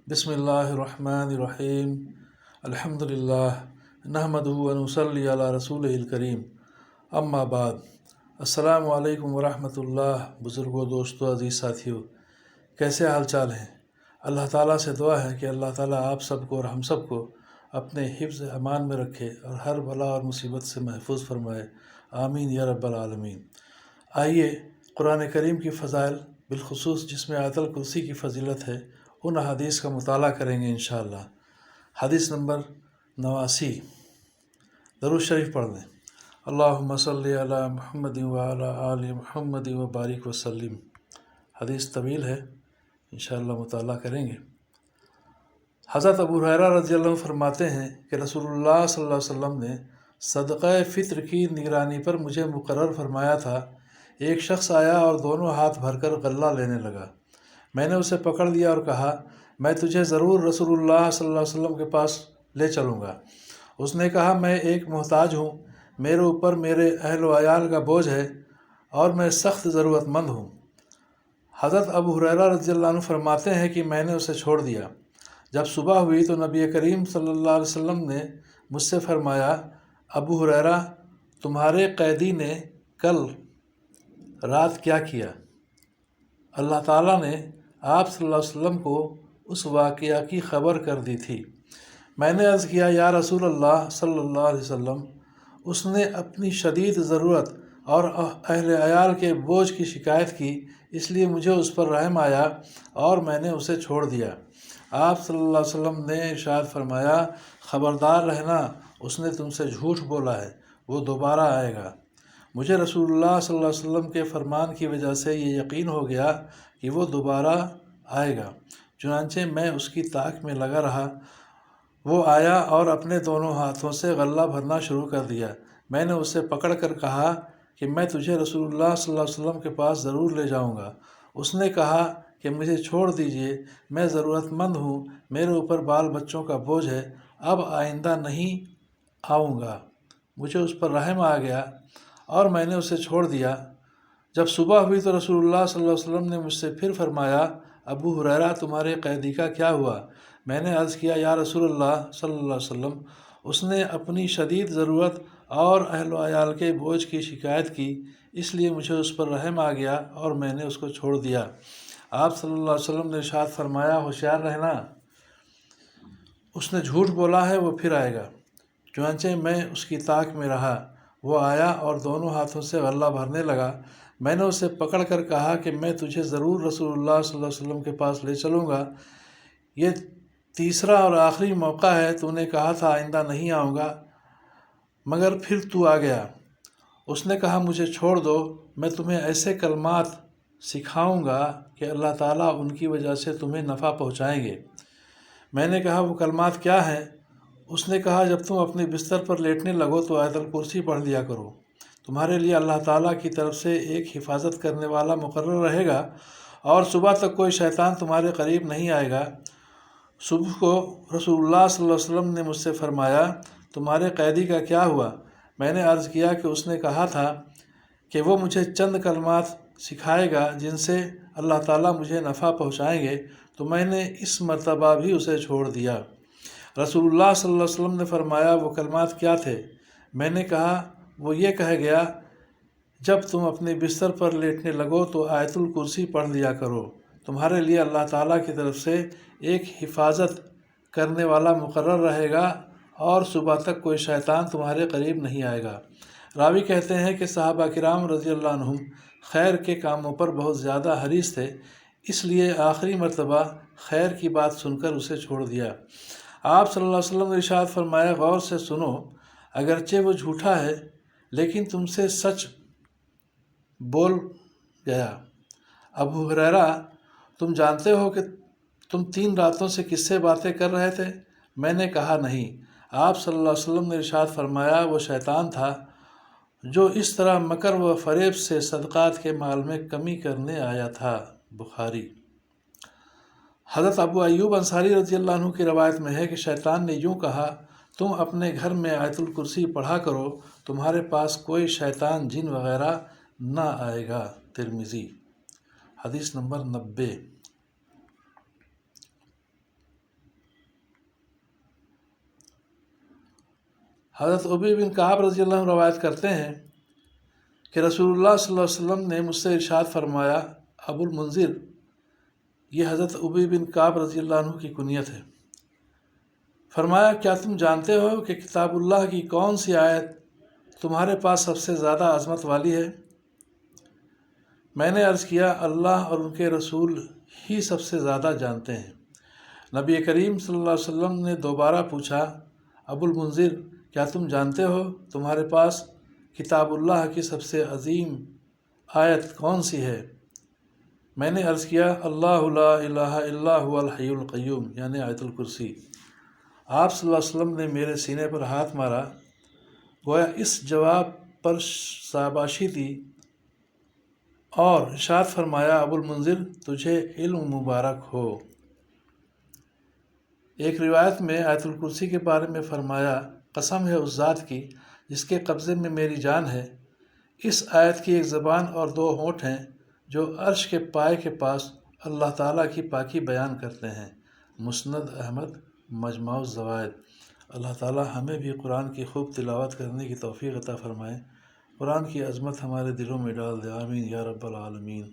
बिस्मिल्लाहिर्रहमानिर्रहीम अल्हम्दुलिल्लाह नहमदुहु व नुसल्ली अला रसूलिहिल करीम अम्मा बाद। अस्सलामु अलैकुम व रहमतुल्लाह। बुज़ुर्गों, दोस्तों, अज़ीज़ साथियों, कैसे हाल चाल हैं? अल्लाह ताला से दुआ है कि अल्लाह ताला आप सबको और हम सबको अपने हिफ्ज़ अमान में रखे और हर बला और मुसीबत से महफूज फरमाए। आमीन या रब्बल आलमीन। आइए कुरान करीम की फ़ज़ाइल, बिलखुसूस जिसमें आयतुल कुर्सी की फ़जीलत है, उन हदीस का मुताला करेंगे इंशाअल्लाह। हदीस नंबर 89। दरूद शरीफ पढ़ लें। अल्लाहुम्मा सल्लि अला मुहम्मदिन व अला आलि मुहम्मदिन व बारिक वसल्लिम। हदीस तवील है, इंशाअल्लाह मुताला करेंगे। हज़रत अबू हुरैरा रज़ियल्लाहु अन्हु फरमाते हैं कि रसूलुल्लाह सल्लल्लाहु अलैहि वसल्लम ने सदक़ा फ़ित्र की निगरानी पर मुझे मुकर्रर फरमाया था। एक शख्स आया और दोनों हाथ भरकर गल्ला लेने लगा। मैंने उसे पकड़ लिया और कहा, मैं तुझे ज़रूर रसूलुल्लाह सल्लल्लाहु अलैहि वसल्लम के पास ले चलूँगा। उसने कहा, मैं एक मोहताज हूँ, मेरे ऊपर मेरे अहल व अयाल का बोझ है और मैं सख्त ज़रूरतमंद हूँ। हज़रत अबू हुरैरा रज़ियल्लाहु अन्हु फरमाते हैं कि मैंने उसे छोड़ दिया। जब सुबह हुई तो नबी करीम सल्लल्लाहु अलैहि वसल्लम ने मुझसे फरमाया, अबू हुरैरा, तुम्हारे कैदी ने कल रात क्या किया? अल्लाह ताला ने आप सल्लल्लाहु अलैहि वसल्लम को उस वाक़या की ख़बर कर दी थी। मैंने अर्ज़ किया, या रसूल अल्लाह सल्लल्लाहु अलैहि वसल्लम, उसने अपनी शदीद ज़रूरत और अहले अयाल के बोझ की शिकायत की, इसलिए मुझे उस पर रहम आया और मैंने उसे छोड़ दिया। आप सल्लल्लाहु अलैहि वसल्लम ने इरशाद फरमाया, ख़बरदार रहना, उसने तुमसे झूठ बोला है, वो दोबारा आएगा। मुझे रसूलुल्लाह सल्लल्लाहु अलैहि वसल्लम के फ़रमान की वजह से ये यकीन हो गया कि वो दोबारा आएगा। चुनांचे मैं उसकी ताक में लगा रहा। वो आया और अपने दोनों हाथों से गल्ला भरना शुरू कर दिया। मैंने उसे पकड़ कर कहा कि मैं तुझे रसूलुल्लाह सल्लल्लाहु अलैहि वसल्लम के पास ज़रूर ले जाऊँगा। उसने कहा कि मुझे छोड़ दीजिए, मैं ज़रूरतमंद हूँ, मेरे ऊपर बाल बच्चों का बोझ है, अब आइंदा नहीं आऊँगा। मुझे उस पर रहम आ गया और मैंने उसे छोड़ दिया। जब सुबह हुई तो रसूलुल्लाह सल्लल्लाहु अलैहि वसल्लम ने मुझसे फिर फरमाया, अबू हुरैरा, तुम्हारे कैदी का क्या हुआ? मैंने अर्ज़ किया, या रसूलुल्लाह सल्लल्लाहु अलैहि वसल्लम, उसने अपनी शदीद ज़रूरत और अहल व अयाल के बोझ की शिकायत की, इसलिए मुझे उस पर रहम आ गया और मैंने उसको छोड़ दिया। आप सल्लल्लाहु अलैहि वसल्लम ने इरशाद फरमाया, होशियार रहना, उसने झूठ बोला है, वो फिर आएगा। चुनांचे मैं उसकी ताक में रहा। वो आया और दोनों हाथों से गल्ला भरने लगा। मैंने उसे पकड़ कर कहा कि मैं तुझे ज़रूर रसूलुल्लाह सल्लल्लाहु अलैहि वसल्लम के पास ले चलूँगा। ये तीसरा और आखिरी मौका है, तूने कहा था आइंदा नहीं आऊँगा, मगर फिर तू आ गया। उसने कहा, मुझे छोड़ दो, मैं तुम्हें ऐसे कलमात सिखाऊँगा कि अल्लाह ताला उनकी वजह से तुम्हें नफ़ा पहुँचाएंगे। मैंने कहा, वो कलमात क्या हैं? उसने कहा, जब तुम अपने बिस्तर पर लेटने लगो तो आयतुल कुर्सी पढ़ लिया करो। तुम्हारे लिए अल्लाह ताला की तरफ से एक हिफाजत करने वाला मुकर्रर रहेगा और सुबह तक कोई शैतान तुम्हारे करीब नहीं आएगा। सुबह को रसूलुल्लाह सल्लल्लाहु अलैहि वसल्लम ने मुझसे फरमाया, तुम्हारे कैदी का क्या हुआ? मैंने अर्ज़ किया कि उसने कहा था कि वो मुझे चंद कलमात सिखाएगा जिनसे अल्लाह ताला मुझे नफ़ा पहुँचाएंगे, तो मैंने इस मर्तबा भी उसे छोड़ दिया। रसूलुल्लाह सल्लल्लाहु अलैहि वसल्लम ने फरमाया, वो कलमात क्या थे? मैंने कहा, वो ये कह गया, जब तुम अपने बिस्तर पर लेटने लगो तो आयतुल कुर्सी पढ़ लिया करो। तुम्हारे लिए अल्लाह ताला की तरफ से एक हिफाजत करने वाला मुकर्रर रहेगा और सुबह तक कोई शैतान तुम्हारे करीब नहीं आएगा। रावी कहते हैं कि सहाबा किराम रज़ियल्लाहु अन्हुम खैर के कामों पर बहुत ज़्यादा हरीस थे, इसलिए आखिरी मर्तबा खैर की बात सुनकर उसे छोड़ दिया। आप सल्लल्लाहु अलैहि वसल्लम ने इरशाद फरमाया, गौर से सुनो, अगरचे वो झूठा है लेकिन तुमसे सच बोल गया। अबू हुरैरा, तुम जानते हो कि तुम 3 रातों से किससे बातें कर रहे थे? मैंने कहा, नहीं। आप सल्लल्लाहु अलैहि वसल्लम ने इरशाद फरमाया, वो शैतान था जो इस तरह मकर व फरेब से सदक़ात के माल में कमी करने आया था। बुखारी। हज़रत अबू अय्यूब अंसारी रज़ियल्लाहु अन्हु की रवायत में है कि शैतान ने यूँ कहा, तुम अपने घर में आयतुल कुर्सी पढ़ा करो, तुम्हारे पास कोई शैतान जिन वग़ैरह ना आएगा। तिरमिज़ी। हदीस नंबर 90। حضرت ابی بن کعب رضی اللہ عنہ روایت کرتے ہیں کہ رسول اللہ صلی اللہ علیہ وسلم نے مجھ سے ارشاد فرمایا، ابو المنذر، یہ حضرت ابی بن کعب رضی اللہ عنہ کی کنیت ہے، فرمایا کیا تم جانتے ہو کہ کتاب اللہ کی کون سی آیت تمہارے پاس سب سے زیادہ عظمت والی ہے؟ میں نے عرض کیا، اللہ اور ان کے رسول ہی سب سے زیادہ جانتے ہیں۔ نبی کریم صلی اللہ علیہ وسلم نے دوبارہ پوچھا، ابو المنذر، کیا تم جانتے ہو تمہارے پاس کتاب اللہ کی سب سے عظیم آیت کون سی ہے؟ میں نے عرض کیا، اللہ لا الہ الا هو الحی القیوم، یعنی آیت الکرسی۔ آپ صلی اللہ علیہ وسلم نے میرے سینے پر ہاتھ مارا، گویا اس جواب پر شاباشی دی، اور ارشاد فرمایا، ابو المنذر، تجھے علم مبارک ہو۔ ایک روایت میں آیت الکرسی کے بارے میں فرمایا، قسم ہے اس ذات کی جس کے قبضے میں میری جان ہے، اس آیت کی ایک زبان اور دو ہونٹ ہیں جو عرش کے پائے کے پاس اللہ تعالیٰ کی پاکی بیان کرتے ہیں۔ مسند احمد، مجموع الزوائد۔ اللہ تعالیٰ ہمیں بھی قرآن کی خوب تلاوت کرنے کی توفیق عطا فرمائے، قرآن کی عظمت ہمارے دلوں میں ڈال دے، آمین یا رب العالمین۔